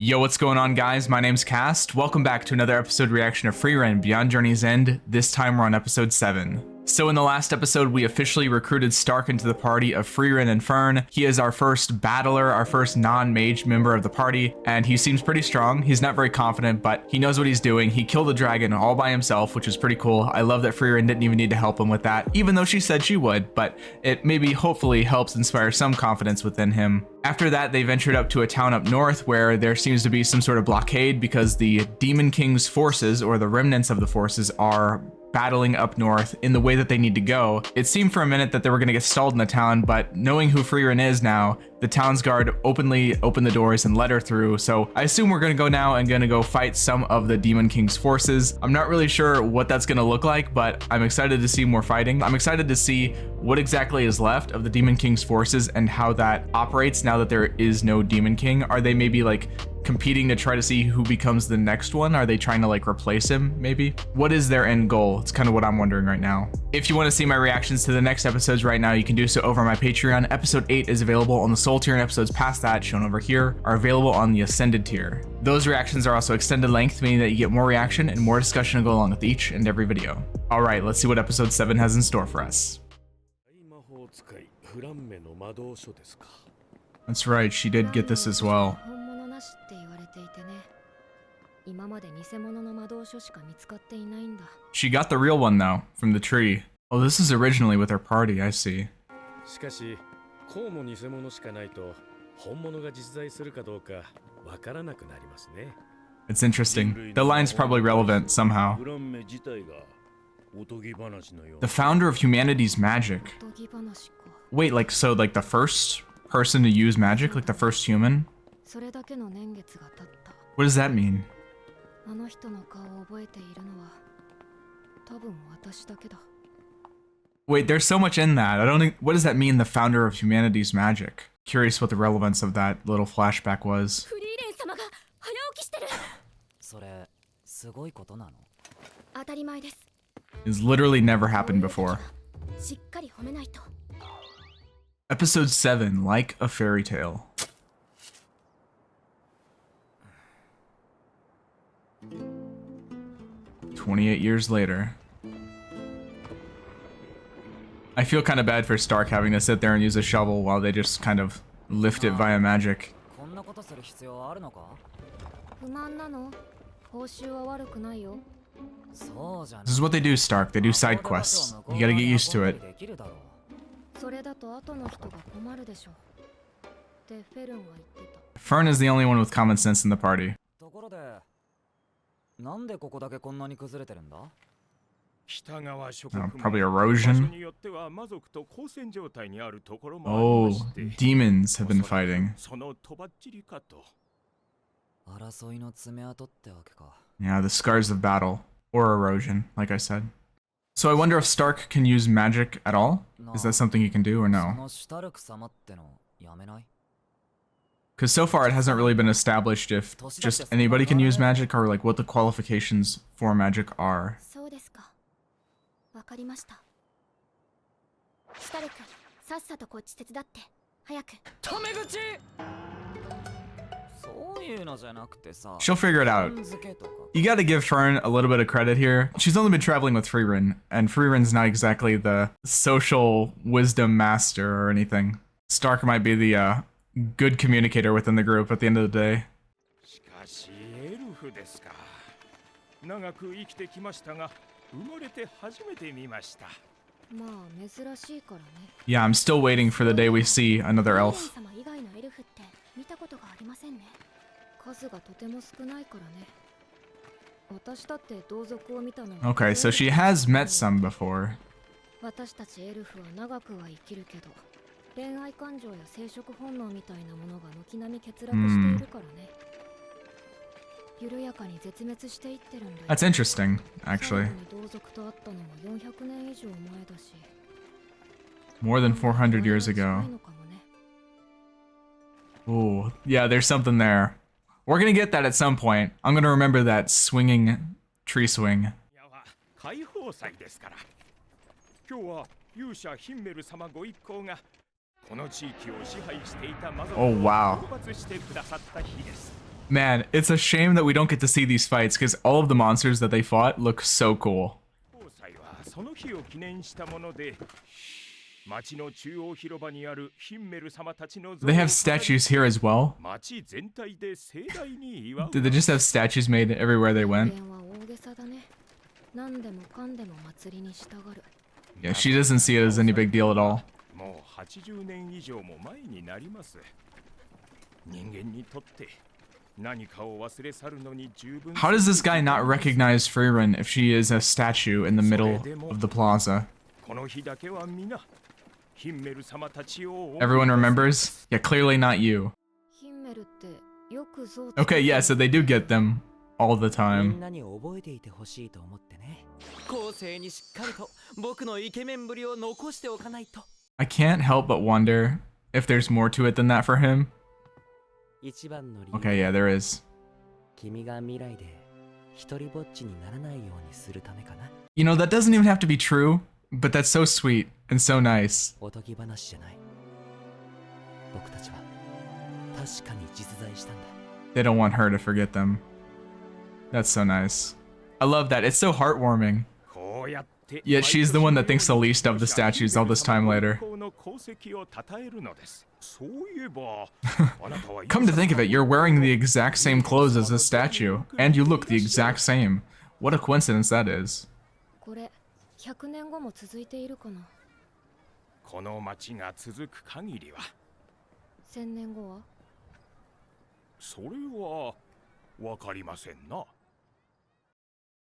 Yo, what's going on, guys? My name's Cast. Welcome back to another episode reaction of Frieren Beyond Journey's End. This time we're on episode 7. So in the last episode, we officially recruited Stark into the party of Frieren and Fern. He is our first battler, our first non-mage member of the party, and he seems pretty strong. He's not very confident, but he knows what he's doing. He killed a dragon all by himself, which is pretty cool. I love that Frieren didn't even need to help him with that, even though she said she would, but it maybe hopefully helps inspire some confidence within him. After that, they ventured up to a town up north where there seems to be some sort of blockade because the Demon King's forces, or the remnants of the forces, are battling up north in the way that they need to go. It seemed for a minute that they were going to get stalled in the town, but knowing who Frieren is now, the town's guard openly opened the doors and let her through. So I assume we're going to go now and going to go fight some of the Demon King's forces. I'm not really sure what that's going to look like, but I'm excited to see more fighting. I'm excited to see what exactly is left of the Demon King's forces and how that operates now that there is no Demon King. Are they maybe like competing to try to see who becomes the next one? Are they trying to like replace him maybe? What is their end goal? It's kind of what I'm wondering right now. If you want to see my reactions to the next episodes right now, you can do so over my Patreon. Episode 8 is available on the Soul tier, and episodes past that, shown over here, are available on the Ascended tier. Those reactions are also extended length, meaning that you get more reaction and more discussion to go along with each and every video. All right, let's see what episode 7 has in store for us. That's right, she did get this as well. She got the real one though, from the tree. Oh, this is originally with her party, I see. It's interesting. The line's probably relevant somehow. The founder of humanity's magic. Wait, like, so like the first person to use magic? Like the first human? What does that mean? Wait, there's so much in that. I don't think, what does that mean, the founder of humanity's magic? Curious what the relevance of that little flashback was. It's literally never happened before. Episode 7, Like a Fairy Tale. "28 years later." I feel kind of bad for Stark having to sit there and use a shovel while they just kind of lift it via magic. This is what they do, Stark. They do side quests. You gotta get used to it. Fern is the only one with common sense in the party. Probably erosion. Oh, demons have been fighting. Yeah, the scars of battle. Or erosion, like I said. So I wonder if Stark can use magic at all? Is that something he can do or no? Because so far it hasn't really been established if just anybody can use magic or like what the qualifications for magic are. She'll figure it out. You gotta give Fern a little bit of credit here. She's only been traveling with Frieren, and Frieren's not exactly the social wisdom master or anything. Stark might be the good communicator within the group at the end of the day. Yeah, I'm still waiting for the day we see another elf. Okay, so she has met some before. That's interesting, actually. More than 400 years ago. Ooh, yeah, there's something there. We're gonna get that at some point. I'm gonna remember that swinging tree swing. Oh, wow. Man, it's a shame that we don't get to see these fights because all of the monsters that they fought look so cool. They have statues here as well. Did they just have statues made everywhere they went? Yeah, she doesn't see it as any big deal at all. How does this guy not recognize Frieren if she is a statue in the middle of the plaza? Everyone remembers? Yeah, clearly not you. Okay, yeah, so they do get them all the time. I can't help but wonder if there's more to it than that for him. Okay, yeah, there is. You know, that doesn't even have to be true, but that's so sweet and so nice. They don't want her to forget them. That's so nice. I love that. It's so heartwarming. Yet she's the one that thinks the least of the statues all this time later. Come to think of it, you're wearing the exact same clothes as this statue, and you look the exact same. What a coincidence that is.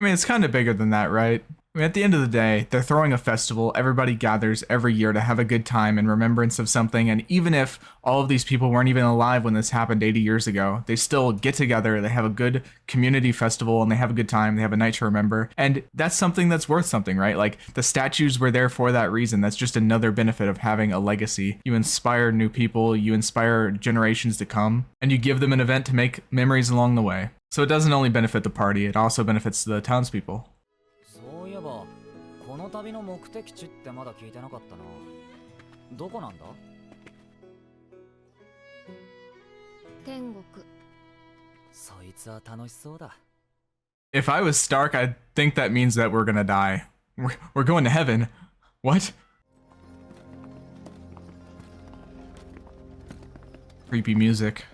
I mean, it's kind of bigger than that, right? I mean, at the end of the day, they're throwing a festival. Everybody gathers every year to have a good time in remembrance of something. And even if all of these people weren't even alive when this happened 80 years ago, they still get together. They have a good community festival and they have a good time. They have a night to remember. And that's something that's worth something, right? Like the statues were there for that reason. That's just another benefit of having a legacy. You inspire new people, you inspire generations to come, and you give them an event to make memories along the way. So it doesn't only benefit the party, it also benefits the townspeople. If I was Stark, I'd think that means that we're gonna die. We're going to heaven. What? Creepy music.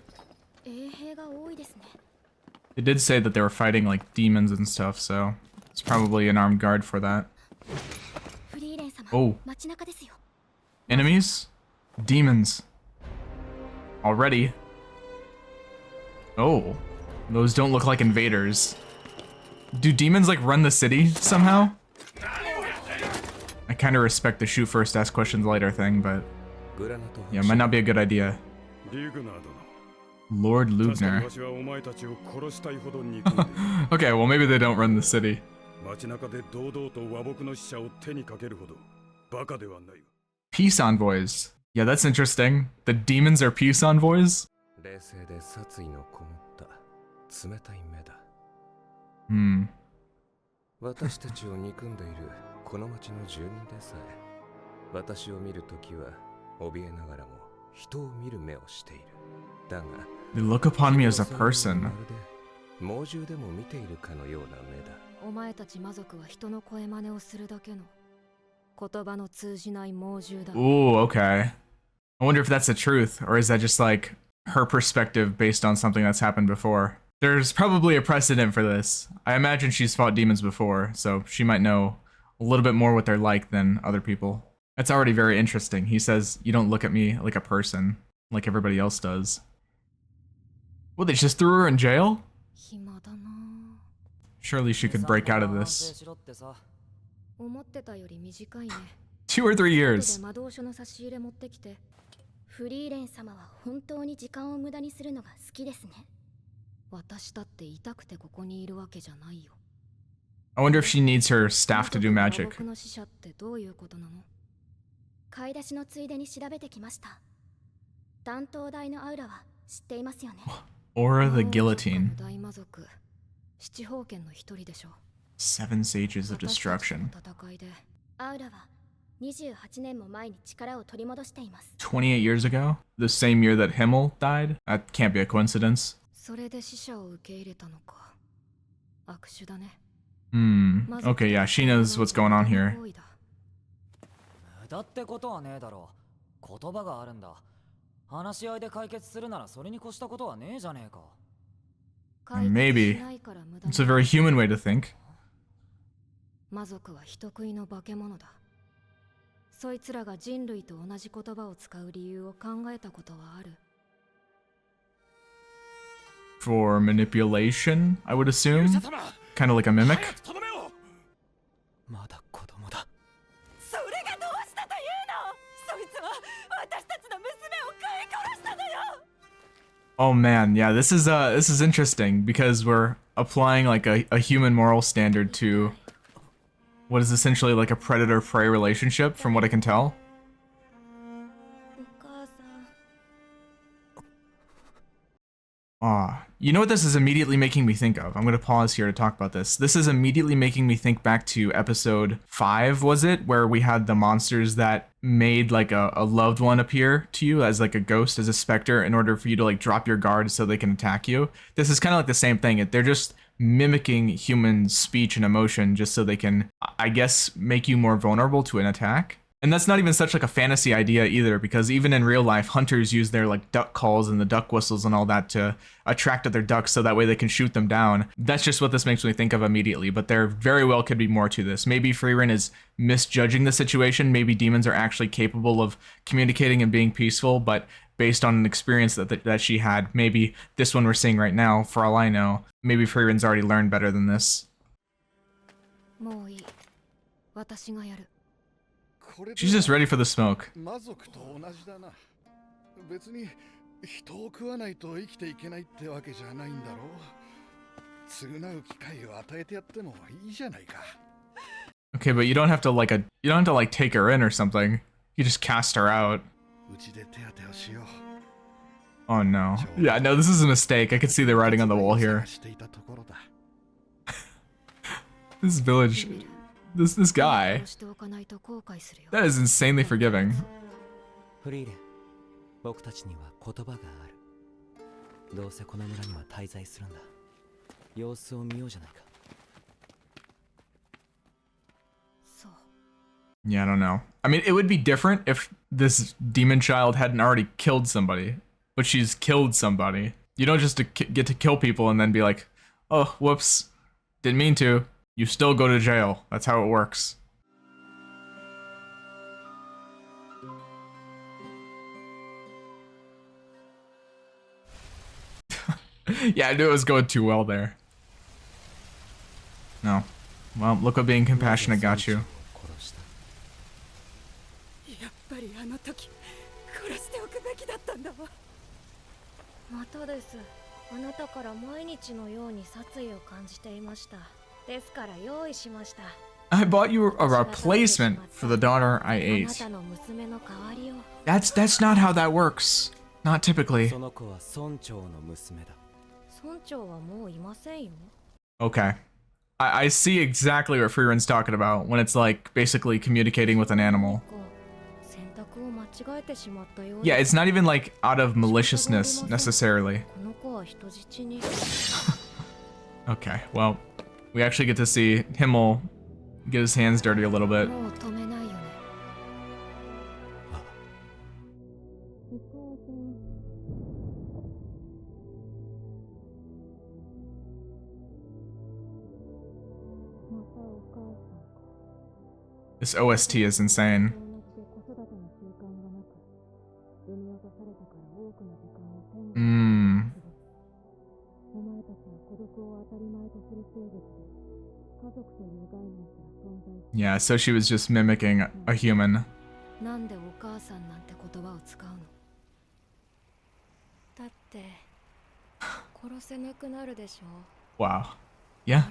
It did say that they were fighting like demons and stuff, so it's probably an armed guard for that. Oh. Enemies? Demons. Already. Oh. Those don't look like invaders. Do demons like run the city somehow? I kind of respect the shoot first, ask questions later thing, but yeah, it might not be a good idea. Lord Lugner. Okay, well maybe they don't run the city. Peace envoys. Yeah, that's interesting. The demons are peace envoys? Hmm. They look upon me as a person. Ooh, okay. I wonder if that's the truth, or is that just like her perspective based on something that's happened before? There's probably a precedent for this. I imagine she's fought demons before, so she might know a little bit more what they're like than other people. That's already very interesting. He says, you don't look at me like a person, like everybody else does. Well, they just threw her in jail? Surely she could break out of this. 2 or 3 years. I wonder if she needs her staff to do magic. Aura the Guillotine. 7 Sages of Destruction. 28 years ago? The same year that Himmel died? That can't be a coincidence. Okay, yeah, she knows what's going on here. だってことはねえだろう。言葉があるんだ。話し合いで解決するならそれに越したことはねえじゃねえか。Maybe. It's a very human way to think. 魔族は人食いの化け物だ。そいつらが人類と同じ言葉を使う理由を考えたことはある。For manipulation, I would assume. Kind of like a mimic. まだ子供だ。 Oh man, yeah, this is interesting because we're applying like a human moral standard to what is essentially like a predator-prey relationship, from what I can tell. You know what this is immediately making me think of? I'm going to pause here to talk about this. This is immediately making me think back to episode 5, was it? Where we had the monsters that made like a loved one appear to you as like a ghost, as a specter, in order for you to like drop your guard so they can attack you. This is kind of like the same thing. They're just mimicking human speech and emotion just so they can, I guess, make you more vulnerable to an attack. And that's not even such like a fantasy idea either, because even in real life, hunters use their like duck calls and the duck whistles and all that to attract other ducks so that way they can shoot them down. That's just what this makes me think of immediately, but there very well could be more to this. Maybe Frieren is misjudging the situation. Maybe demons are actually capable of communicating and being peaceful, but based on an experience that she had, maybe this one we're seeing right now, for all I know, maybe Frieren's already learned better than this. She's just ready for the smoke. Okay, but you don't have to like take her in or something. You just cast her out. Oh no. Yeah, no, this is a mistake. I can see the writing on the wall here. This village, this guy. That is insanely forgiving. Frieren, 僕たちには言葉がある。どうせこの村には滞在するんだ。様子を見ようじゃないか。Yeah, I don't know. I mean, it would be different if this demon child hadn't already killed somebody, but she's killed somebody. You don't just get to kill people and then be like, oh, whoops, didn't mean to. You still go to jail. That's how it works. Yeah, I knew it was going too well there. No. Well, look what being compassionate got you. I bought you a replacement for the daughter I ate. That's not how that works. Not typically. Okay. I see exactly what Frieren's talking about when it's like basically communicating with an animal. Yeah, it's not even like out of maliciousness necessarily. Okay, well, we actually get to see Himmel get his hands dirty a little bit. This OST is insane. Yeah, so she was just mimicking a human. Wow. Yeah.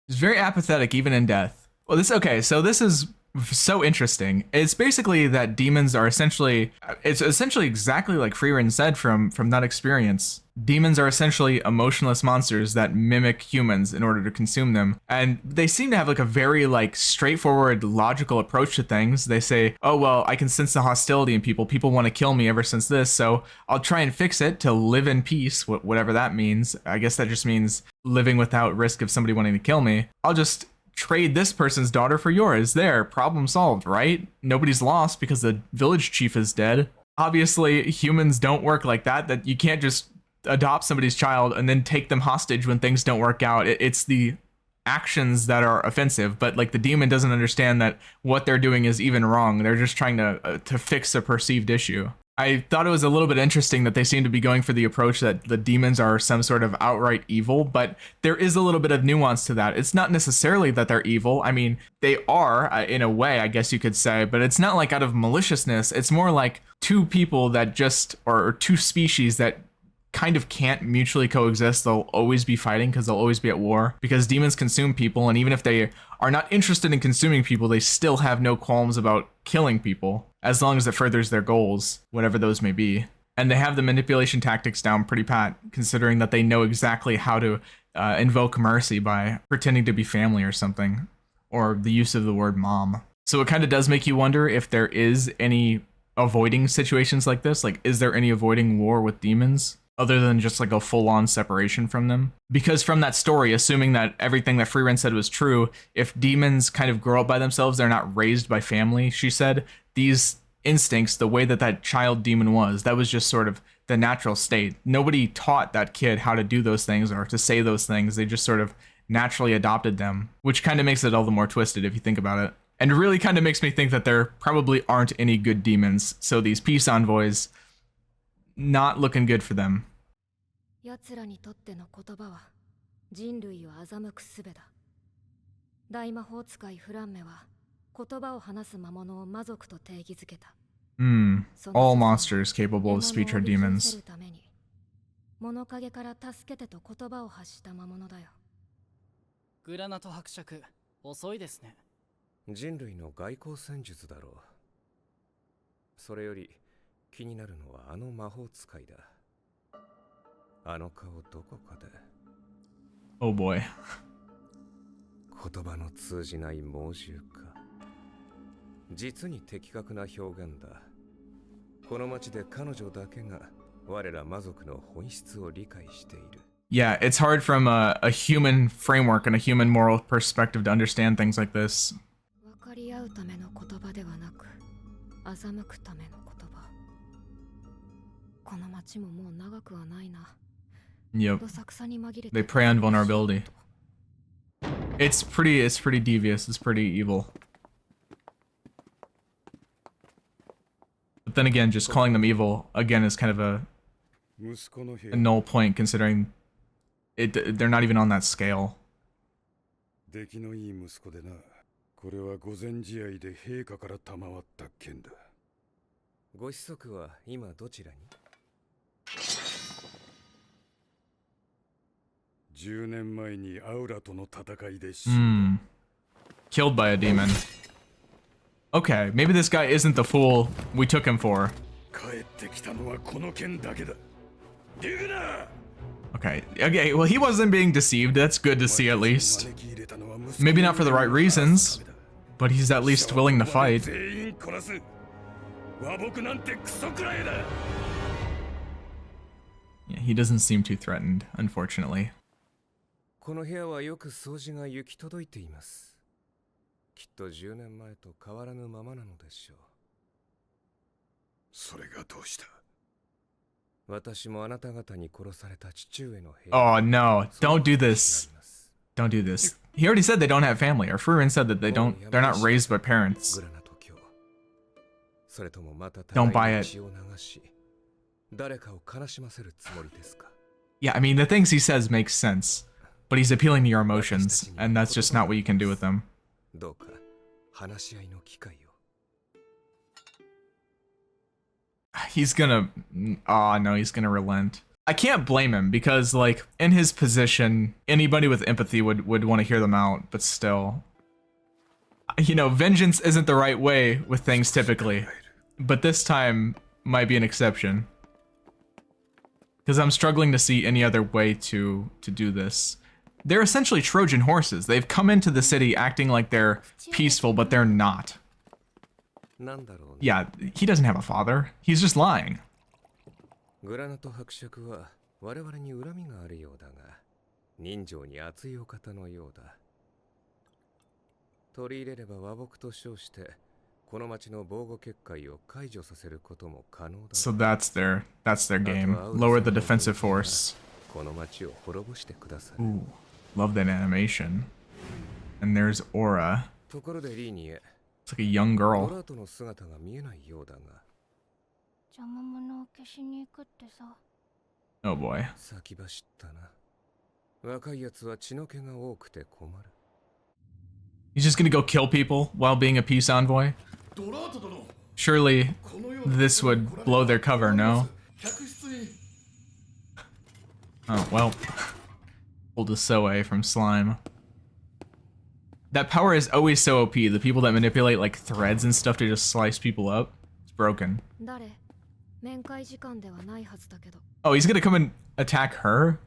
She's very apathetic even in death. Well, so this is so interesting. It's basically that demons are essentially, it's essentially exactly like Frieren said from that experience. Demons are essentially emotionless monsters that mimic humans in order to consume them. And they seem to have like a very like straightforward, logical approach to things. They say, oh, well, I can sense the hostility in people. People want to kill me ever since this. So I'll try and fix it to live in peace, whatever that means. I guess that just means living without risk of somebody wanting to kill me. I'll just trade this person's daughter for yours. There, problem solved, right? Nobody's lost because the village chief is dead. Obviously, humans don't work like that you can't just adopt somebody's child and then take them hostage when things don't work out. It's the actions that are offensive, but like the demon doesn't understand that what they're doing is even wrong. They're just trying to fix a perceived issue. I thought it was a little bit interesting that they seem to be going for the approach that the demons are some sort of outright evil, but there is a little bit of nuance to that. It's not necessarily that they're evil. I mean, they are in a way, I guess you could say, but it's not like out of maliciousness. It's more like two people that just, or two species that kind of can't mutually coexist. They'll always be fighting because they'll always be at war, because demons consume people, and even if they are not interested in consuming people, they still have no qualms about killing people as long as it furthers their goals, whatever those may be. And they have the manipulation tactics down pretty pat, considering that they know exactly how to invoke mercy by pretending to be family or something, or the use of the word mom. So it kind of does make you wonder if there is any avoiding situations like this. Like, is there any avoiding war with demons other than just like a full-on separation from them? Because from that story, assuming that everything that Frieren said was true, if demons kind of grow up by themselves, they're not raised by family, she said, these instincts, the way that that child demon was, that was just sort of the natural state. Nobody taught that kid how to do those things or to say those things. They just sort of naturally adopted them, which kind of makes it all the more twisted if you think about it. And really kind of makes me think that there probably aren't any good demons. So these peace envoys, not looking good for them. 奴らにとっての言葉は人類を欺く術だ。大魔法使いフランメは言葉を話す魔物を魔族と定義づけた。All monsters capable of speech are demons. 物陰から助けてと言葉を発した魔物だよ。グラナト伯爵、遅いですね。人類の外交戦術だろう。それより気になるのはあの魔法使いだ。あの顔どこかで。Oh boy. 言葉の通じない猛獣か。実に的確な表現だ。この町で彼女だけが我ら魔族の本質を理解している。Yeah, it's hard from a human framework and a human moral perspective to understand things like this. 分かり合うための言葉ではなく、欺くための言葉。この町ももう長くはないな。Yep. They prey on vulnerability. It's pretty devious. It's pretty evil. But then again, just calling them evil again is kind of a null point, considering they're not even on that scale. 出来のいい息子でな。これは御前試合で陛下から賜った剣だ。ご子息は今どちらに？10年前にアウラとの戦いで死んだ。Killed by a demon. Okay, maybe this guy isn't the fool we took him for. 帰ってきたのはこの剣だけだ。ディグナー! Okay, well, he wasn't being deceived. That's good to see at least. Maybe not for the right reasons, but he's at least willing to fight. Yeah, he doesn't seem too threatened, unfortunately. この部屋はよく掃除が行き届いています。きっと10年前と変わらぬままなのでしょう。それがどうした？私もあなた方に殺された父上の部屋。Oh no, don't do this. Don't do this. He already said they don't have family, or Frieren said that they're not raised by parents. Don't buy it. Yeah, I mean, the things he says make sense, but he's appealing to your emotions, and that's just not what you can do with them. He's gonna... Oh, no, he's gonna relent. I can't blame him, because, like, in his position, anybody with empathy would want to hear them out, but still. You know, vengeance isn't the right way with things typically, but this time might be an exception. Because I'm struggling to see any other way to do this. They're essentially Trojan horses. They've come into the city acting like they're peaceful, but they're not. Yeah, he doesn't have a father. He's just lying. Granat 伯爵は我々に恨みがあるようだが、人情に熱いお方のようだ。取り入れれば和睦と称して、この町の防護結界を解除させることも可能だ。So that's their game. Lower the defensive force. この町を滅ぼしてください。 Ooh, love that animation. And there's Aura. ところでリーニエ。 It's like a young ド girl. ラートの姿が見えないようだが。邪魔者を消しに行くってさ。Oh boy. 先走ったな。若いやつは血の気が多くて困る。 He's just gonna go kill people while being a peace envoy? Surely this would blow their cover, no? Oh, well. Pulled a Soe from slime. That power is always so OP. The people that manipulate like threads and stuff to just slice people up. It's broken. Oh, he's gonna come and attack her?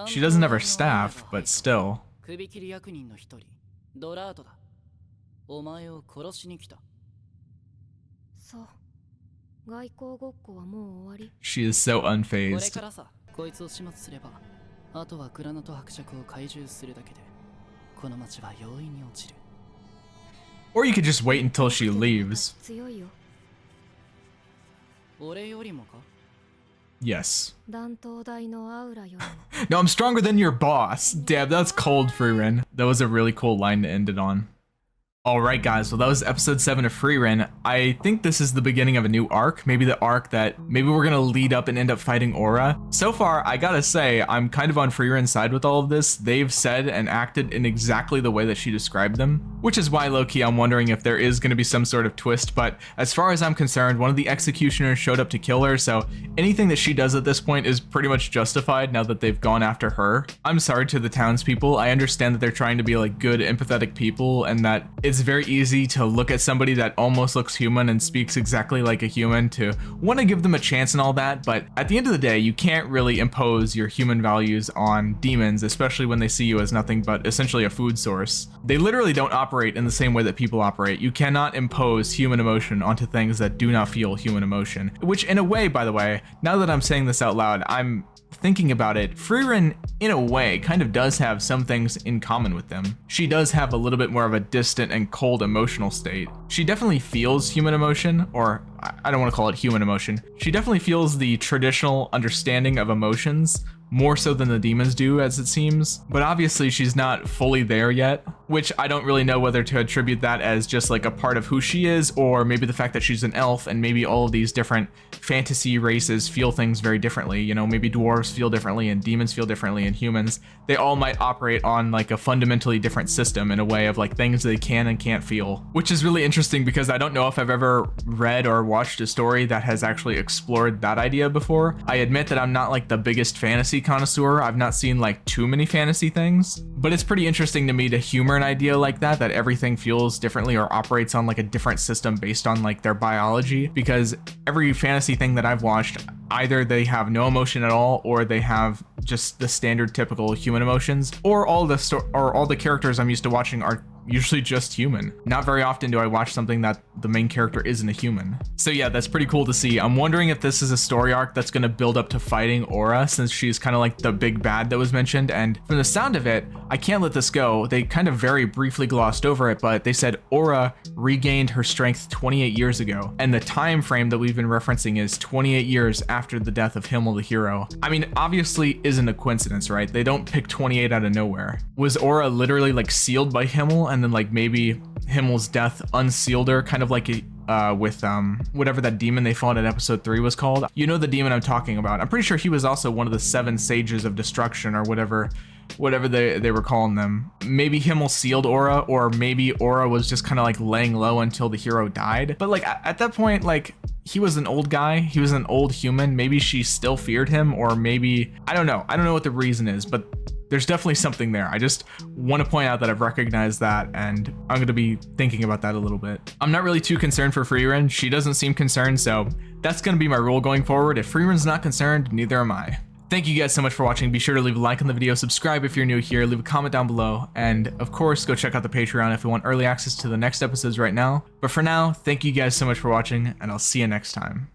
She doesn't have her staff, but still. ドラートだ。お前を殺しに来た。そう。外交ごっこはもう終わり。She is so これ unfazed. からさ、こいつを始末すれば、あとはグラナト伯爵を懐柔するだけで、この町は容易に落ちる。Or you could just wait until she leaves. 強いよ。俺よりもか? Yes. 断頭台のアウラよりも。 No, I'm stronger than your boss. Damn, that's cold, Frieren. That was a really cool line to end it on. Alright guys, well that was episode 7 of Frieren. I think this is the beginning of a new arc, maybe the arc that maybe we're gonna lead up and end up fighting Aura. So far, I gotta say, I'm kind of on Frieren's side with all of this. They've said and acted in exactly the way that she described them, which is why low-key I'm wondering if there is gonna be some sort of twist, but as far as I'm concerned, one of the executioners showed up to kill her, so anything that she does at this point is pretty much justified now that they've gone after her. I'm sorry to the townspeople. I understand that they're trying to be like good, empathetic people, and that it's very easy to look at somebody that almost looks human and speaks exactly like a human to want to give them a chance and all that, but at the end of the day, you can't really impose your human values on demons, especially when they see you as nothing but essentially a food source. They literally don't operate in the same way that people operate. You cannot impose human emotion onto things that do not feel human emotion, which in a way, by the way, now that I'm saying this out loud, I'm thinking about it, Frieren, in a way, kind of does have some things in common with them. She does have a little bit more of a distant and cold emotional state. She definitely feels human emotion, or I don't want to call it human emotion. She definitely feels the traditional understanding of emotions, more so than the demons do, as it seems. But obviously she's not fully there yet, which I don't really know whether to attribute that as just like a part of who she is, or maybe the fact that she's an elf and maybe all of these different fantasy races feel things very differently. You know, maybe dwarves feel differently and demons feel differently and humans. They all might operate on like a fundamentally different system in a way of like things they can and can't feel, which is really interesting because I don't know if I've ever read or watched a story that has actually explored that idea before. I admit that I'm not like the biggest fantasy connoisseur. I've not seen like too many fantasy things, but it's pretty interesting to me to humor an idea like that everything feels differently or operates on like a different system based on like their biology, because every fantasy thing that I've watched, either they have no emotion at all, or they have just the standard typical human emotions, or all the characters I'm used to watching are usually just human. Not very often do I watch something that the main character isn't a human. So yeah, that's pretty cool to see. I'm wondering if this is a story arc that's going to build up to fighting Aura, since she's kind of like the big bad that was mentioned, and from the sound of it, I can't let this go. They kind of very briefly glossed over it, but they said Aura regained her strength 28 years ago, and the time frame that we've been referencing is 28 years after the death of Himmel the hero. I mean, obviously isn't a coincidence, right? They don't pick 28 out of nowhere. Was Aura literally like sealed by Himmel, and then like maybe Himmel's death unsealed her, kind of like with whatever that demon they fought in episode 3 was called? You know the demon I'm talking about. I'm pretty sure he was also one of the 7 sages of destruction, or whatever they were calling them. Maybe Himmel sealed Aura, or maybe Aura was just kind of like laying low until the hero died. But like at that point, like he was an old guy, he was an old human. Maybe she still feared him, or maybe I don't know what the reason is, but there's definitely something there. I just want to point out that I've recognized that, and I'm going to be thinking about that a little bit. I'm not really too concerned for Frieren. She doesn't seem concerned, so that's going to be my rule going forward. If Frieren's not concerned, neither am I. Thank you guys so much for watching. Be sure to leave a like on the video, subscribe if you're new here, leave a comment down below, and of course, go check out the Patreon if you want early access to the next episodes right now. But for now, thank you guys so much for watching, and I'll see you next time.